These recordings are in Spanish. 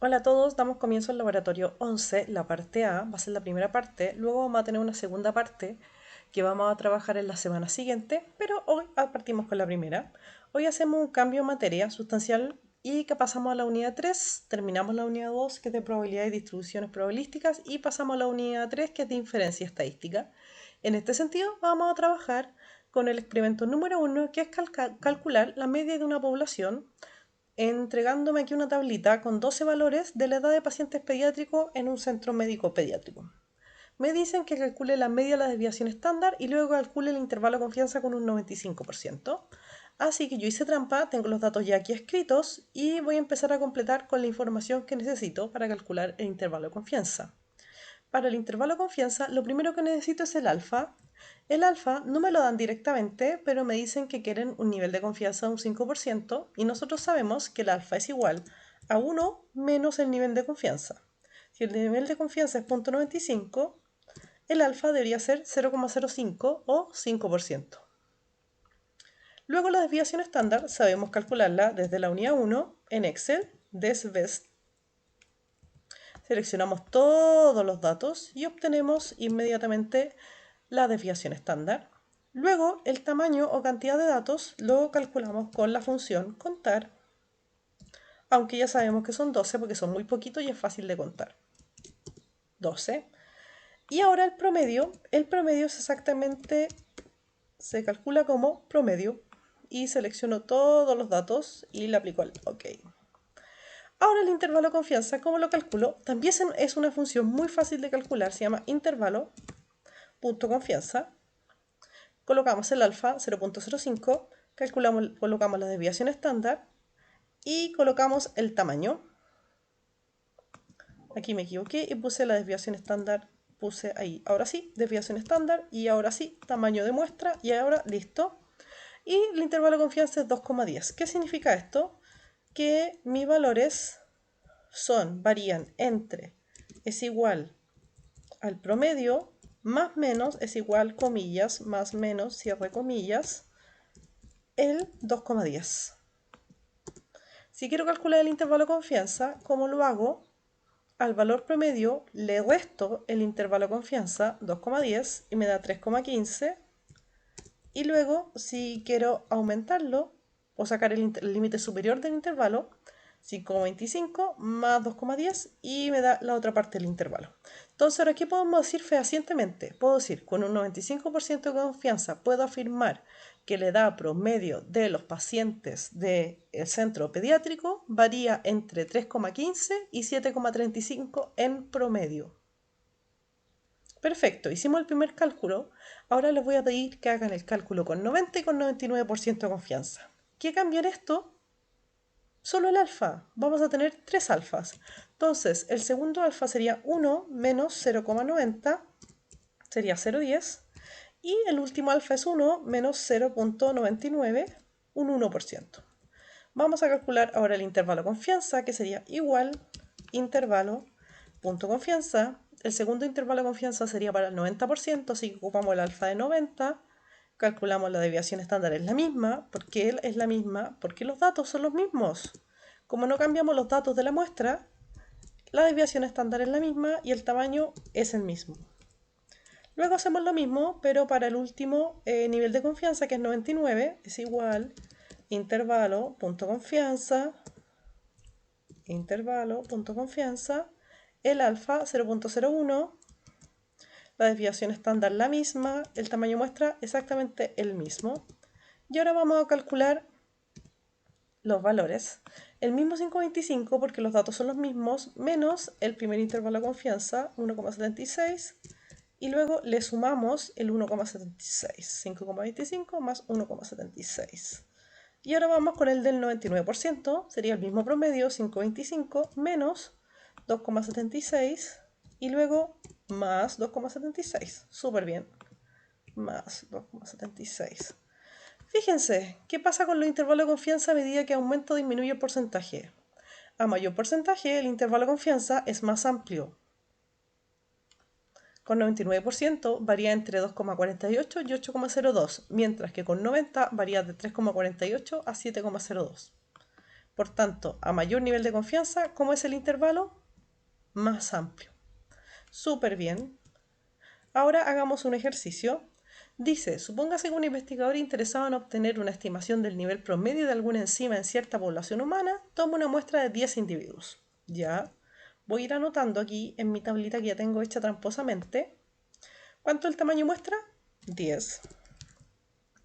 Hola a todos, damos comienzo al laboratorio 11, la parte A, va a ser la primera parte, luego vamos a tener una segunda parte que vamos a trabajar en la semana siguiente, pero hoy partimos con la primera. Hoy hacemos un cambio en materia sustancial y que pasamos a la unidad 3, terminamos la unidad 2 que es de probabilidad y distribuciones probabilísticas y pasamos a la unidad 3 que es de inferencia estadística. En este sentido vamos a trabajar con el experimento número 1 que es calcular la media de una población entregándome aquí una tablita con 12 valores de la edad de pacientes pediátricos en un centro médico pediátrico. Me dicen que calcule la media de la desviación estándar y luego calcule el intervalo de confianza con un 95%. Así que yo hice trampa, tengo los datos ya aquí escritos y voy a empezar a completar con la información que necesito para calcular el intervalo de confianza. Para el intervalo de confianza, lo primero que necesito es el alfa. El alfa no me lo dan directamente, pero me dicen que quieren un nivel de confianza de un 5% y nosotros sabemos que el alfa es igual a 1 menos el nivel de confianza. Si el nivel de confianza es 0.95, el alfa debería ser 0,05 o 5%. Luego la desviación estándar sabemos calcularla desde la unidad 1 en Excel, desvest. Seleccionamos todos los datos y obtenemos inmediatamente la desviación estándar. Luego, el tamaño o cantidad de datos lo calculamos con la función contar, aunque ya sabemos que son 12 porque son muy poquitos y es fácil de contar. 12. Y ahora el promedio es exactamente, se calcula como promedio y selecciono todos los datos y le aplico el OK. Ahora el intervalo de confianza, ¿cómo lo calculo? También es una función muy fácil de calcular, se llama intervalo.confianza. Colocamos el alfa 0.05, colocamos la desviación estándar y colocamos el tamaño. Aquí me equivoqué y puse la desviación estándar, puse ahí, ahora sí, desviación estándar y ahora sí, tamaño de muestra y ahora listo. Y el intervalo de confianza es 2,10. ¿Qué significa esto? Que mis valores varían entre es igual al promedio más menos es igual comillas más menos cierre comillas el 2,10. Si quiero calcular el intervalo de confianza, ¿cómo lo hago? Al valor promedio le resto el intervalo de confianza 2,10 y me da 3,15. Y luego, si quiero aumentarlo o sacar el límite superior del intervalo, 5,25 más 2,10 y me da la otra parte del intervalo. Entonces, ahora, ¿qué podemos decir fehacientemente? Puedo decir, con un 95% de confianza, puedo afirmar que la edad promedio de los pacientes del centro pediátrico varía entre 3,15 y 7,35 en promedio. Perfecto, hicimos el primer cálculo. Ahora les voy a pedir que hagan el cálculo con 90 y con 99% de confianza. ¿Qué cambia en esto? Solo el alfa. Vamos a tener tres alfas. Entonces, el segundo alfa sería 1 menos 0,90, sería 0,10. Y el último alfa es 1 menos 0,99, un 1%. Vamos a calcular ahora el intervalo de confianza, que sería igual intervalo punto confianza. El segundo intervalo de confianza sería para el 90%, así que ocupamos el alfa de 90. Calculamos la desviación estándar, es la misma. ¿Por qué es la misma? Porque los datos son los mismos. Como no cambiamos los datos de la muestra, la desviación estándar es la misma y el tamaño es el mismo. Luego hacemos lo mismo, pero para el último nivel de confianza, que es 99, es igual intervalo punto confianza, el alfa 0,01, la desviación estándar la misma, el tamaño muestra exactamente el mismo. Y ahora vamos a calcular los valores. El mismo 5,25 porque los datos son los mismos, menos el primer intervalo de confianza, 1,76, y luego le sumamos el 1,76, 5,25 más 1,76. Y ahora vamos con el del 99%, sería el mismo promedio, 5,25 menos 2,76 y luego más 2,76. Súper bien, más 2,76. Fíjense, ¿qué pasa con los intervalos de confianza a medida que aumenta o disminuye el porcentaje? A mayor porcentaje, el intervalo de confianza es más amplio. Con 99% varía entre 2,48 y 8,02, mientras que con 90 varía de 3,48 a 7,02. Por tanto, a mayor nivel de confianza, ¿cómo es el intervalo? Más amplio. Súper bien. Ahora hagamos un ejercicio. Dice, supóngase que un investigador interesado en obtener una estimación del nivel promedio de alguna enzima en cierta población humana toma una muestra de 10 individuos. Ya, voy a ir anotando aquí en mi tablita que ya tengo hecha tramposamente. ¿Cuánto es el tamaño muestra? 10,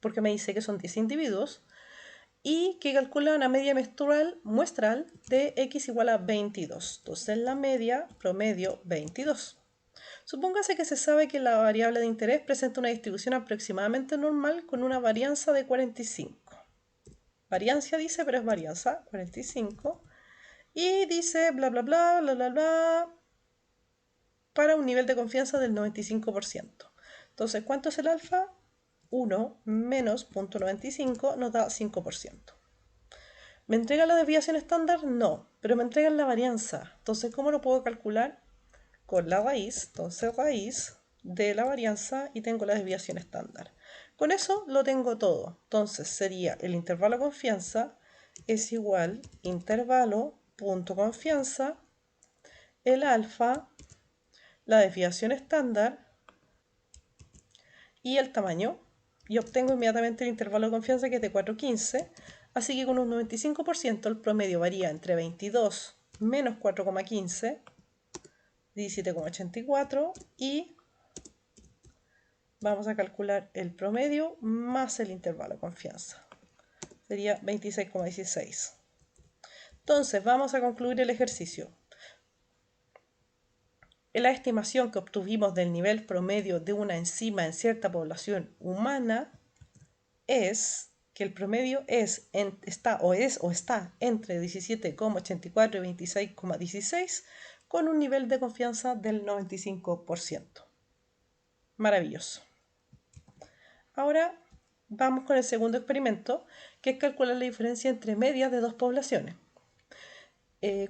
porque me dice que son 10 individuos y que calcula una media muestral de x igual a 22. Entonces la media promedio 22. Supóngase que se sabe que la variable de interés presenta una distribución aproximadamente normal con una varianza de 45. Variancia dice, pero es varianza, 45. Y dice bla bla bla bla bla bla para un nivel de confianza del 95%. Entonces, ¿cuánto es el alfa? 1 menos 0.95 nos da 5%. ¿Me entrega la desviación estándar? No, pero me entregan la varianza. Entonces, ¿cómo lo puedo calcular? Con la raíz, entonces raíz de la varianza y tengo la desviación estándar. Con eso lo tengo todo. Entonces sería el intervalo de confianza es igual intervalo punto confianza, el alfa, la desviación estándar y el tamaño. Y obtengo inmediatamente el intervalo de confianza que es de 4,15. Así que con un 95% el promedio varía entre 22 menos 4,15, 17,84 y vamos a calcular el promedio más el intervalo de confianza. Sería 26,16. Entonces, vamos a concluir el ejercicio. La estimación que obtuvimos del nivel promedio de una enzima en cierta población humana es que el promedio está entre 17,84 y 26,16 con un nivel de confianza del 95%. Maravilloso. Ahora vamos con el segundo experimento, que es calcular la diferencia entre medias de dos poblaciones.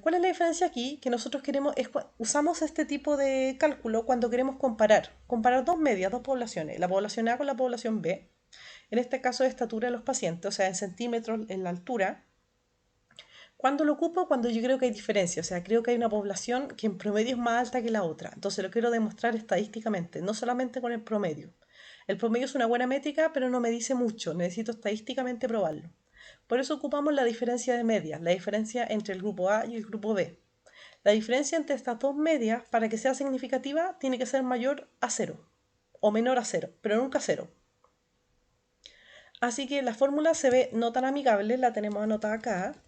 ¿Cuál es la diferencia aquí? Que nosotros usamos este tipo de cálculo cuando queremos comparar dos medias, dos poblaciones, la población A con la población B, en este caso de estatura de los pacientes, o sea, en centímetros en la altura. ¿Cuándo lo ocupo? Cuando yo creo que hay diferencia, o sea, creo que hay una población que en promedio es más alta que la otra. Entonces lo quiero demostrar estadísticamente, no solamente con el promedio. El promedio es una buena métrica, pero no me dice mucho, necesito estadísticamente probarlo. Por eso ocupamos la diferencia de medias, la diferencia entre el grupo A y el grupo B. La diferencia entre estas dos medias, para que sea significativa, tiene que ser mayor a 0 o menor a 0, pero nunca 0. Así que la fórmula se ve no tan amigable, la tenemos anotada acá.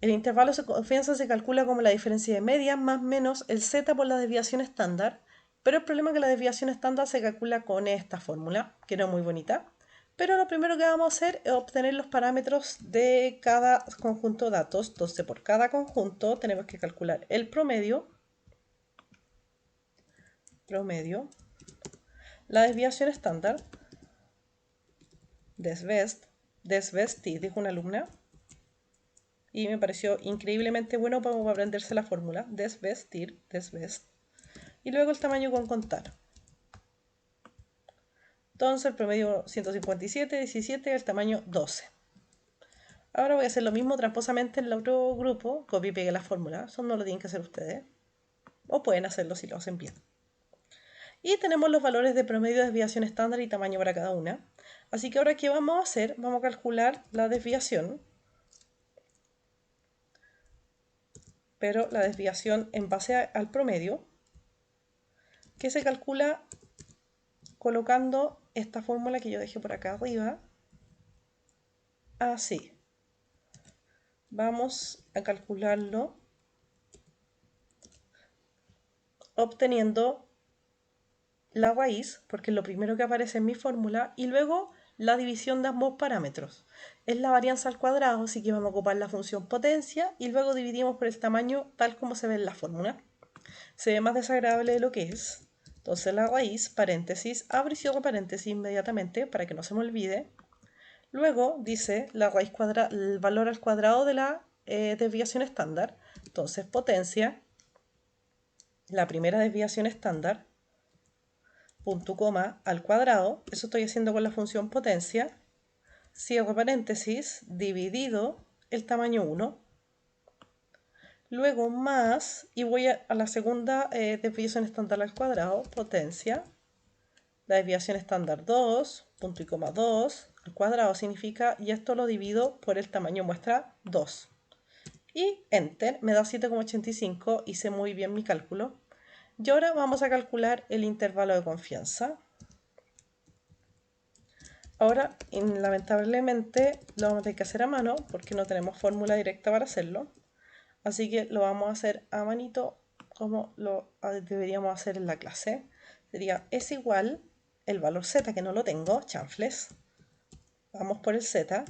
El intervalo de confianza se calcula como la diferencia de medias más menos el z por la desviación estándar, pero el problema es que la desviación estándar se calcula con esta fórmula, que no es muy bonita. Pero lo primero que vamos a hacer es obtener los parámetros de cada conjunto de datos. Entonces, por cada conjunto tenemos que calcular el promedio, la desviación estándar, desvestir, dijo una alumna, y me pareció increíblemente bueno para aprenderse la fórmula, desvest, y luego el tamaño con contar. Entonces el promedio 157, 17, el tamaño 12. Ahora voy a hacer lo mismo tramposamente en el otro grupo, copio y pegue la fórmula, eso no lo tienen que hacer ustedes, o pueden hacerlo si lo hacen bien. Y tenemos los valores de promedio, desviación estándar y tamaño para cada una. Así que ahora, ¿qué vamos a hacer? Vamos a calcular la desviación, pero la desviación en base al promedio, que se calcula colocando esta fórmula que yo dejé por acá arriba, así. Vamos a calcularlo obteniendo la raíz, porque es lo primero que aparece en mi fórmula, y luego la división de ambos parámetros. Es la varianza al cuadrado, así que vamos a ocupar la función potencia y luego dividimos por el tamaño tal como se ve en la fórmula. Se ve más desagradable de lo que es. Entonces la raíz, paréntesis, abro y cierro paréntesis inmediatamente para que no se me olvide. Luego dice la raíz cuadrada, el valor al cuadrado de la desviación estándar. Entonces potencia, la primera desviación estándar, punto coma al cuadrado, eso estoy haciendo con la función potencia, cierro paréntesis, dividido el tamaño 1. Luego más, y voy a la segunda desviación estándar al cuadrado, potencia. La desviación estándar 2, punto y coma 2, al cuadrado significa, y esto lo divido por el tamaño muestra 2. Y Enter, me da 7,85, hice muy bien mi cálculo. Y ahora vamos a calcular el intervalo de confianza. Ahora, lamentablemente, lo vamos a tener que hacer a mano porque no tenemos fórmula directa para hacerlo. Así que lo vamos a hacer a manito como lo deberíamos hacer en la clase. Sería es igual el valor z, que no lo tengo, chanfles. Vamos por el z.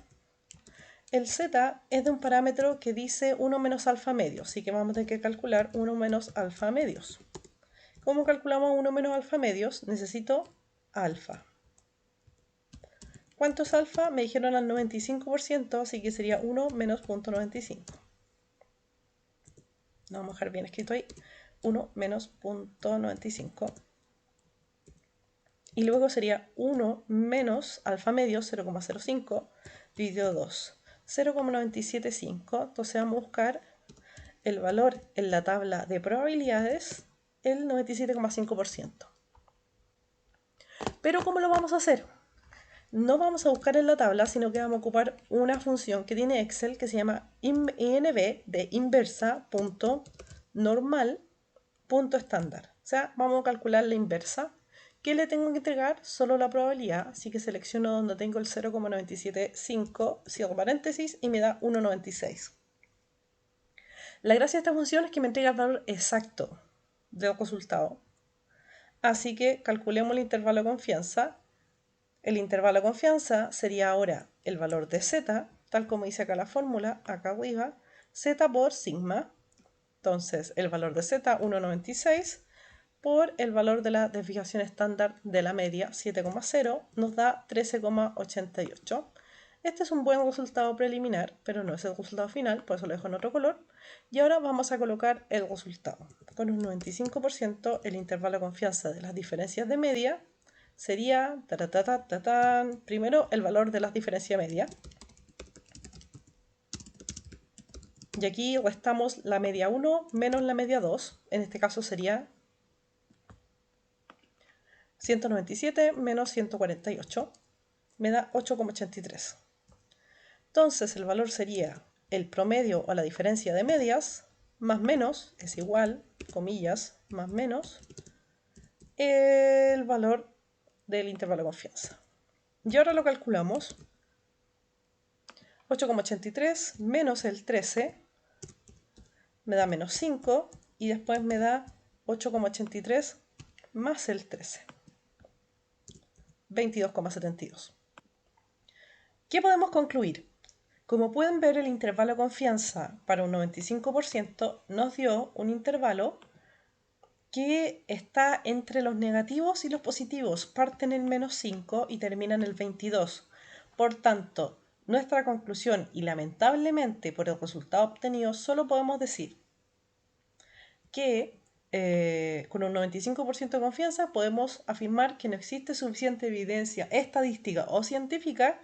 El z es de un parámetro que dice 1 menos alfa medios, así que vamos a tener que calcular 1 menos alfa medios. ¿Cómo calculamos 1 menos alfa medios? Necesito alfa. ¿Cuánto es alfa? Me dijeron al 95%, así que sería 1 menos 0.95. Lo vamos a dejar bien escrito ahí. 1 menos 0.95. Y luego sería 1 menos alfa medio, 0,05, dividido 2. 0,975. Entonces vamos a buscar el valor en la tabla de probabilidades, el 97,5%. Pero ¿cómo lo vamos a hacer? No vamos a buscar en la tabla, sino que vamos a ocupar una función que tiene Excel que se llama inv de inversa.normal.estándar. O sea, vamos a calcular la inversa. ¿Qué le tengo que entregar? Solo la probabilidad, así que selecciono donde tengo el 0,975, cierro paréntesis y me da 1,96. La gracia de esta función es que me entrega el valor exacto del resultado. Así que calculemos el intervalo de confianza. El intervalo de confianza sería ahora el valor de z, tal como dice acá la fórmula, acá arriba, z por sigma. Entonces, el valor de z, 1,96, por el valor de la desviación estándar de la media, 7,0, nos da 13,88. Este es un buen resultado preliminar, pero no es el resultado final, por eso lo dejo en otro color. Y ahora vamos a colocar el resultado. Con un 95%, el intervalo de confianza de las diferencias de media sería, primero el valor de las diferencias media. Y aquí restamos la media 1 menos la media 2. En este caso sería 197 menos 148. Me da 8,83. Entonces el valor sería el promedio o la diferencia de medias más menos es igual, comillas, más menos el valor del intervalo de confianza. Y ahora lo calculamos. 8,83 menos el 13 me da menos 5 y después me da 8,83 más el 13. 22,72. ¿Qué podemos concluir? Como pueden ver, el intervalo de confianza para un 95% nos dio un intervalo que está entre los negativos y los positivos. Parten en menos 5 y terminan en el 22. Por tanto, nuestra conclusión, y lamentablemente por el resultado obtenido, solo podemos decir que con un 95% de confianza podemos afirmar que no existe suficiente evidencia estadística o científica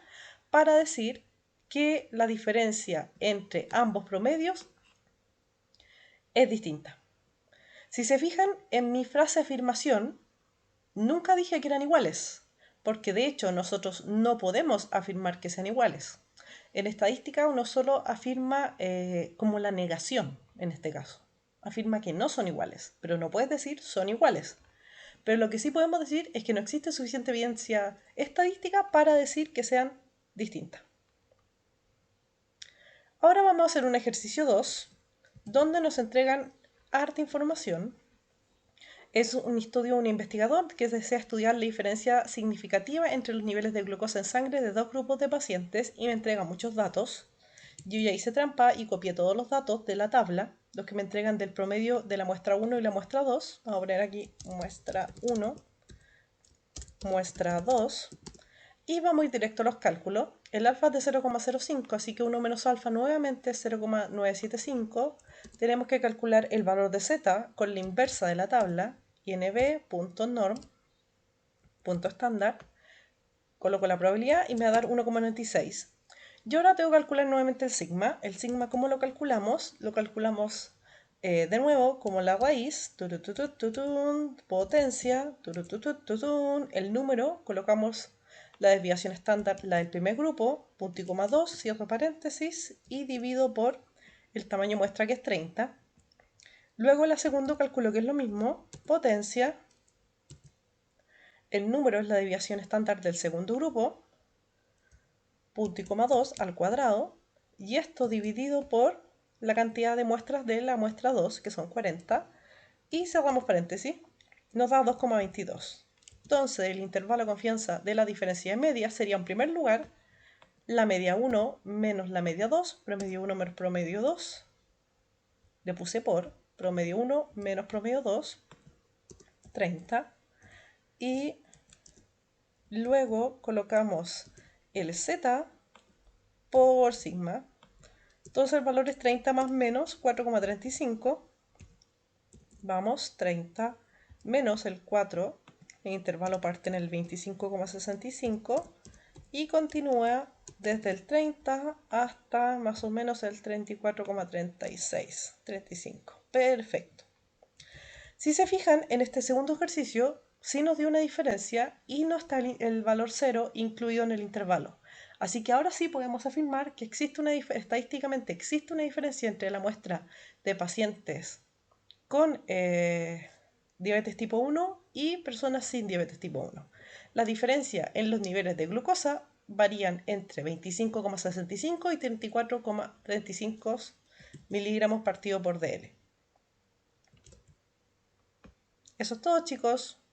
para decir que la diferencia entre ambos promedios es distinta. Si se fijan en mi frase afirmación, nunca dije que eran iguales, porque de hecho nosotros no podemos afirmar que sean iguales. En estadística uno solo afirma como la negación, en este caso. Afirma que no son iguales, pero no puedes decir son iguales. Pero lo que sí podemos decir es que no existe suficiente evidencia estadística para decir que sean distintas. Ahora vamos a hacer un ejercicio 2, donde nos entregan harta información. Es un estudio de un investigador que desea estudiar la diferencia significativa entre los niveles de glucosa en sangre de dos grupos de pacientes y me entrega muchos datos. Yo ya hice trampa y copié todos los datos de la tabla, los que me entregan del promedio de la muestra 1 y la muestra 2. Vamos a poner aquí muestra 1, muestra 2. Y vamos a ir directo a los cálculos. El alfa es de 0,05, así que 1 menos alfa nuevamente es 0,975. Tenemos que calcular el valor de z con la inversa de la tabla, inv.norm.estándar. Coloco la probabilidad y me va a dar 1,96. Y ahora tengo que calcular nuevamente el sigma. El sigma, ¿cómo lo calculamos? Lo calculamos de nuevo como la raíz, potencia, el número, colocamos la desviación estándar, la del primer grupo, punto y coma 2, cierro paréntesis, y divido por el tamaño muestra que es 30. Luego la segunda calculo que es lo mismo, potencia, el número es la desviación estándar del segundo grupo, punto y coma 2 al cuadrado, y esto dividido por la cantidad de muestras de la muestra 2, que son 40, y cerramos paréntesis, nos da 2,22. Entonces el intervalo de confianza de la diferencia de media sería en primer lugar la media 1 menos la media 2, promedio 1 menos promedio 2, le puse por promedio 1 menos promedio 2, 30, y luego colocamos el z por sigma. Entonces el valor es 30 más menos 4,35. Vamos, 30 menos el 4. El intervalo parte en el 25,65 y continúa desde el 30 hasta más o menos el 34,36. 35. Perfecto. Si se fijan, en este segundo ejercicio sí nos dio una diferencia y no está el valor 0 incluido en el intervalo. Así que ahora sí podemos afirmar que estadísticamente existe una diferencia entre la muestra de pacientes con diabetes tipo 1 y personas sin diabetes tipo 1. La diferencia en los niveles de glucosa varían entre 25,65 y 34,35 miligramos partido por dl. Eso es todo, chicos.